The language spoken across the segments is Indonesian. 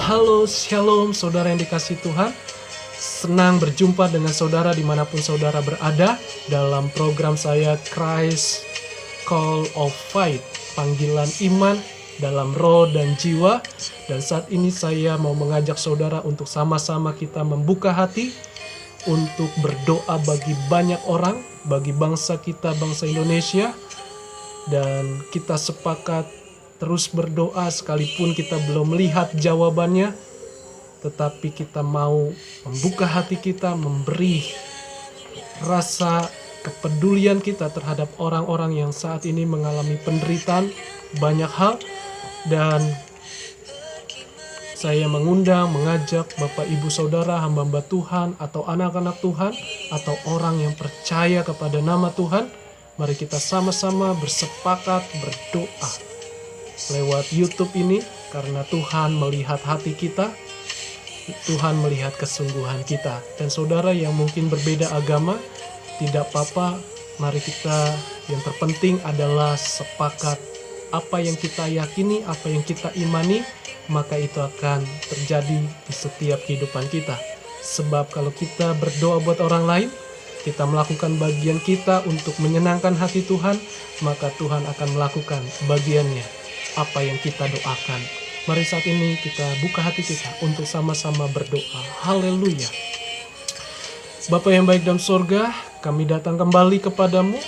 Halo, shalom saudara yang dikasihi Tuhan. Senang berjumpa dengan saudara dimanapun saudara berada dalam program saya Christ Call of Faith, panggilan iman dalam roh dan jiwa. Dan saat ini saya mau mengajak saudara untuk sama-sama kita membuka hati untuk berdoa bagi banyak orang, bagi bangsa kita, bangsa Indonesia. Dan kita sepakat terus berdoa sekalipun kita belum melihat jawabannya, tetapi kita mau membuka hati kita, memberi rasa kepedulian kita terhadap orang-orang yang saat ini mengalami penderitaan banyak hal. Dan saya mengajak Bapak Ibu Saudara, hamba-hamba Tuhan, atau anak-anak Tuhan, atau orang yang percaya kepada nama Tuhan, mari kita sama-sama bersepakat berdoa lewat YouTube ini, karena Tuhan melihat hati kita, Tuhan melihat kesungguhan kita. Dan saudara yang mungkin berbeda agama, tidak apa-apa, mari kita, yang terpenting adalah sepakat apa yang kita yakini, apa yang kita imani, maka itu akan terjadi di setiap kehidupan kita. Sebab kalau kita berdoa buat orang lain, kita melakukan bagian kita untuk menyenangkan hati Tuhan, maka Tuhan akan melakukan bagiannya, apa yang kita doakan. Mari saat ini kita buka hati kita untuk sama-sama berdoa. Haleluya. Bapa yang baik dalam sorga, kami datang kembali kepadamu.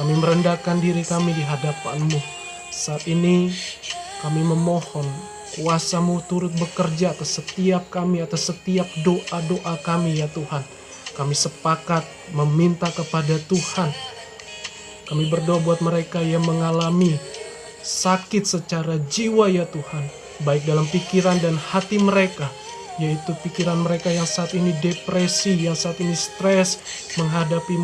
Kami merendahkan diri kami di hadapan-Mu. Saat ini kami memohon kuasa-Mu turut bekerja atas setiap kami, atas setiap doa-doa kami ya Tuhan. Kami sepakat meminta kepada Tuhan. Kami berdoa buat mereka yang mengalami sakit secara jiwa ya Tuhan, baik dalam pikiran dan hati mereka, yaitu pikiran mereka yang saat ini depresi, yang saat ini stres menghadapi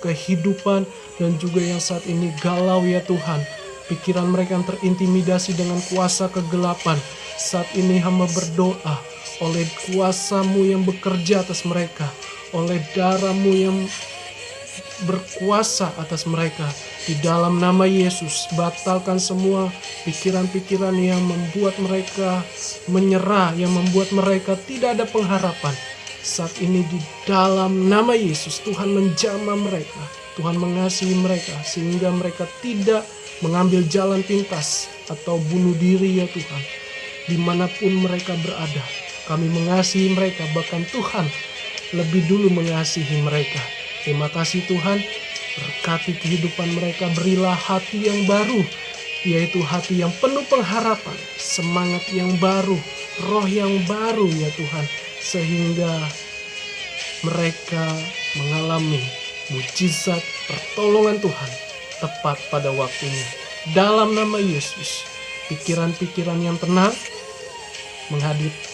kehidupan, dan juga yang saat ini galau ya Tuhan. Pikiran mereka yang terintimidasi dengan kuasa kegelapan. Saat ini hamba berdoa, oleh kuasa-Mu yang bekerja atas mereka, oleh darah-Mu yang berkuasa atas mereka, di dalam nama Yesus, batalkan semua pikiran-pikiran yang membuat mereka menyerah, yang membuat mereka tidak ada pengharapan. Saat ini di dalam nama Yesus, Tuhan menjamah mereka, Tuhan mengasihi mereka, sehingga mereka tidak mengambil jalan pintas atau bunuh diri ya Tuhan. Dimanapun mereka berada, kami mengasihi mereka, bahkan Tuhan lebih dulu mengasihi mereka. Terima kasih Tuhan, berkati kehidupan mereka, berilah hati yang baru, yaitu hati yang penuh pengharapan, semangat yang baru, roh yang baru ya Tuhan, sehingga mereka mengalami mujizat pertolongan Tuhan tepat pada waktunya. Dalam nama Yesus, pikiran-pikiran yang tenang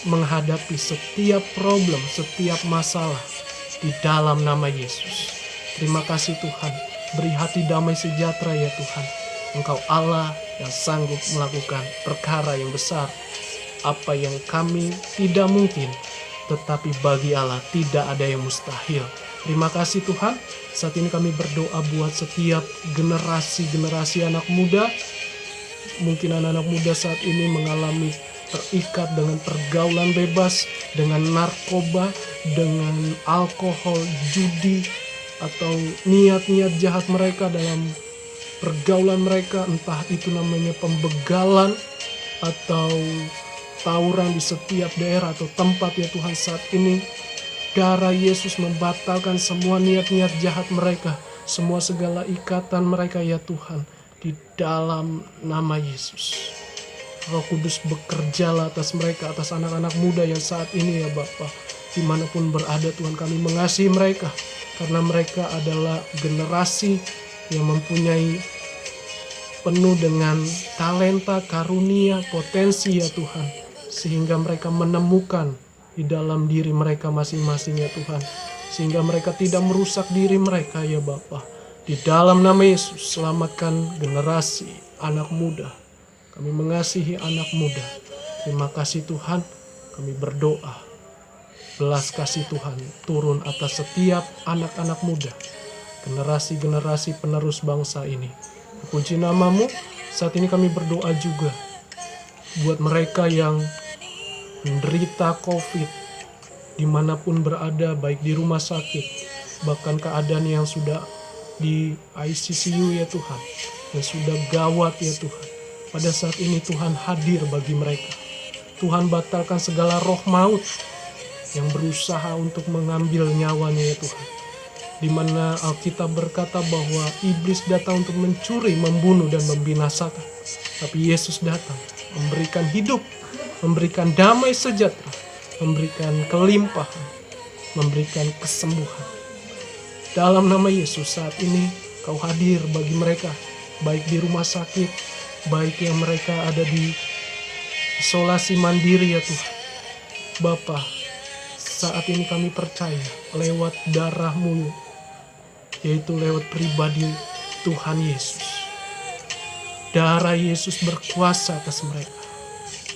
menghadapi setiap problem, setiap masalah, di dalam nama Yesus. Terima kasih Tuhan, beri hati damai sejahtera ya Tuhan. Engkau Allah yang sanggup melakukan perkara yang besar. Apa yang kami tidak mungkin, tetapi bagi Allah tidak ada yang mustahil. Terima kasih Tuhan. Saat ini kami berdoa buat setiap generasi anak muda. Mungkin anak-anak muda saat ini mengalami terikat dengan pergaulan bebas, dengan narkoba, dengan alkohol, judi, atau niat-niat jahat mereka dalam pergaulan mereka, entah itu namanya pembegalan atau tawuran di setiap daerah atau tempat ya Tuhan. Saat ini darah Yesus membatalkan semua niat-niat jahat mereka, semua segala ikatan mereka ya Tuhan, di dalam nama Yesus. Roh Kudus bekerjalah atas mereka, atas anak-anak muda yang saat ini ya Bapa, dimanapun berada Tuhan. Kami mengasihi mereka, karena mereka adalah generasi yang mempunyai penuh dengan talenta, karunia, potensi ya Tuhan, sehingga mereka menemukan di dalam diri mereka masing-masing ya Tuhan, sehingga mereka tidak merusak diri mereka ya Bapa. Di dalam nama Yesus, selamatkan generasi anak muda. Kami mengasihi anak muda. Terima kasih Tuhan, kami berdoa, belas kasih Tuhan turun atas setiap anak-anak muda, generasi-generasi penerus bangsa ini. Puji nama-Mu. Saat ini kami berdoa juga buat mereka yang menderita COVID, dimanapun berada, baik di rumah sakit, bahkan keadaan yang sudah di ICU ya Tuhan, yang sudah gawat ya Tuhan. Pada saat ini Tuhan hadir bagi mereka. Tuhan batalkan segala roh maut yang berusaha untuk mengambil nyawanya ya Tuhan. Di mana Alkitab berkata bahwa iblis datang untuk mencuri, membunuh, dan membinasakan. Tapi Yesus datang memberikan hidup, memberikan damai sejahtera, memberikan kelimpahan, memberikan kesembuhan. Dalam nama Yesus saat ini Kau hadir bagi mereka, baik di rumah sakit, baik yang mereka ada di isolasi mandiri ya Tuhan. Bapa, saat ini kami percaya lewat darah-Mu, yaitu lewat pribadi Tuhan Yesus. Darah Yesus berkuasa atas mereka.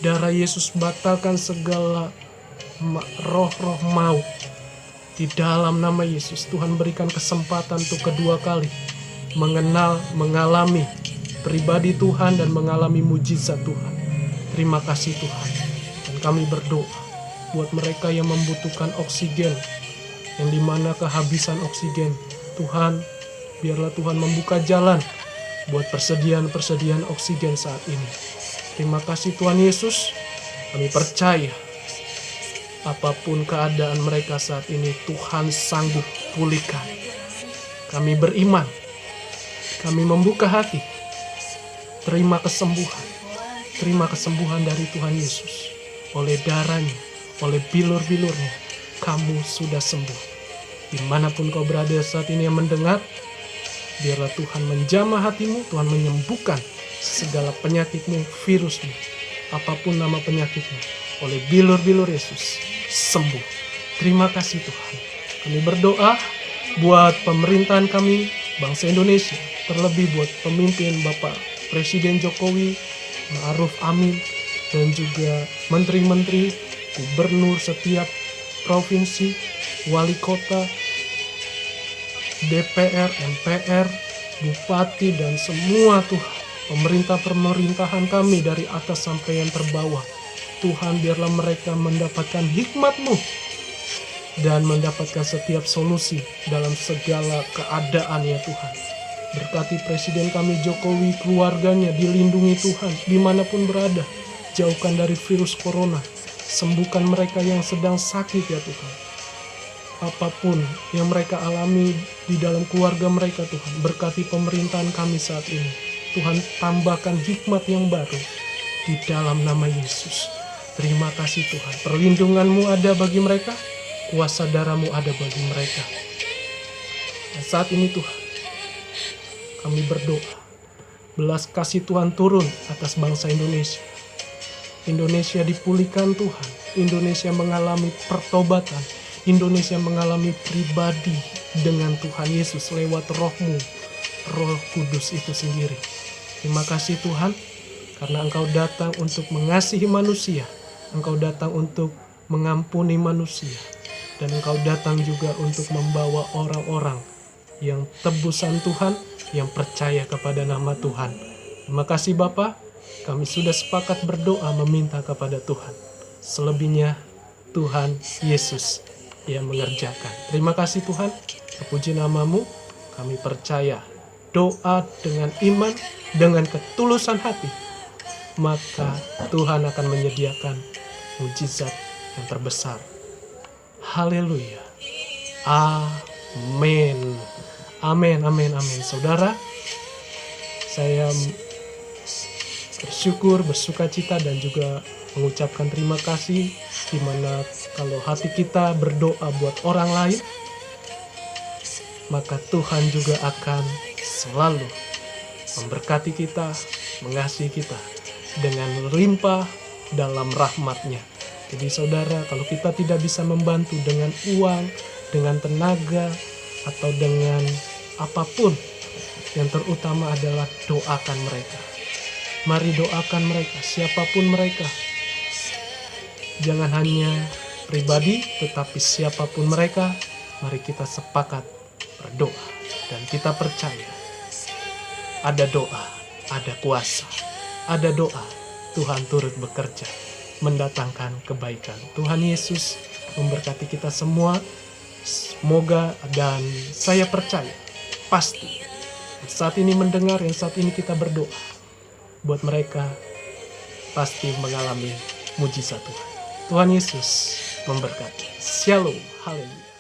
Darah Yesus batalkan segala roh-roh maut. Di dalam nama Yesus, Tuhan berikan kesempatan untuk kedua kali mengenal, mengalami pribadi Tuhan dan mengalami mujizat Tuhan. Terima kasih Tuhan. Dan kami berdoa buat mereka yang membutuhkan oksigen, yang dimana kehabisan oksigen. Tuhan, biarlah Tuhan membuka jalan buat persediaan oksigen saat ini. Terima kasih Tuhan Yesus. Kami percaya apapun keadaan mereka saat ini, Tuhan sanggup pulihkan. Kami beriman, kami membuka hati. Terima kesembuhan dari Tuhan Yesus. Oleh darahnya, oleh bilur-bilurnya, kamu sudah sembuh. Dimanapun kau berada saat ini yang mendengar, biarlah Tuhan menjamah hatimu, Tuhan menyembuhkan segala penyakitmu, virusmu, apapun nama penyakitmu. Oleh bilur-bilur Yesus, sembuh. Terima kasih Tuhan. Kami berdoa buat pemerintahan kami, bangsa Indonesia, terlebih buat pemimpin Bapak Presiden Jokowi, Ma'ruf Amin, dan juga menteri-menteri, gubernur setiap provinsi, wali kota, DPR, MPR, bupati, dan semua Tuhan, pemerintah-pemerintahan kami dari atas sampai yang terbawah. Tuhan, biarlah mereka mendapatkan hikmat-Mu dan mendapatkan setiap solusi dalam segala keadaan ya Tuhan. Berkati Presiden kami Jokowi, keluarganya, dilindungi Tuhan dimanapun berada. Jauhkan dari virus corona. Sembuhkan mereka yang sedang sakit ya Tuhan. Apapun yang mereka alami di dalam keluarga mereka Tuhan. Berkati pemerintahan kami saat ini. Tuhan, tambahkan hikmat yang baru di dalam nama Yesus. Terima kasih Tuhan. Perlindungan-Mu ada bagi mereka. Kuasa darah-Mu ada bagi mereka. Dan saat ini Tuhan, kami berdoa, belas kasih Tuhan turun atas bangsa Indonesia. Indonesia dipulihkan Tuhan. Indonesia mengalami pertobatan. Indonesia mengalami pribadi dengan Tuhan Yesus lewat Roh-Mu, Roh Kudus itu sendiri. Terima kasih Tuhan, karena Engkau datang untuk mengasihi manusia. Engkau datang untuk mengampuni manusia. Dan Engkau datang juga untuk membawa orang-orang yang tebusan Tuhan, yang percaya kepada nama Tuhan. Terima kasih Bapa, kami sudah sepakat berdoa meminta kepada Tuhan. Selebihnya Tuhan Yesus yang mengerjakan. Terima kasih Tuhan, terpuji nama-Mu, kami percaya doa dengan iman, dengan ketulusan hati, maka Tuhan akan menyediakan mujizat yang terbesar. Haleluya. Amin. Amin, amin, amin. Saudara, saya bersyukur, bersukacita, dan juga mengucapkan terima kasih, di mana kalau hati kita berdoa buat orang lain, maka Tuhan juga akan selalu memberkati kita, mengasihi kita dengan limpah dalam rahmat-Nya. Jadi saudara, kalau kita tidak bisa membantu dengan uang, dengan tenaga, atau dengan apapun, yang terutama adalah doakan mereka. Mari doakan mereka, siapapun mereka. Jangan hanya pribadi, tetapi siapapun mereka, mari kita sepakat berdoa. Dan kita percaya, ada doa, ada kuasa, ada doa, Tuhan turut bekerja. mendatangkan kebaikan. Tuhan Yesus memberkati kita semua. Semoga, dan saya percaya pasti saat ini mendengar, yang saat ini kita berdoa, buat mereka pasti mengalami mujizat Tuhan. Tuhan Yesus memberkati. Shalom. Haleluya.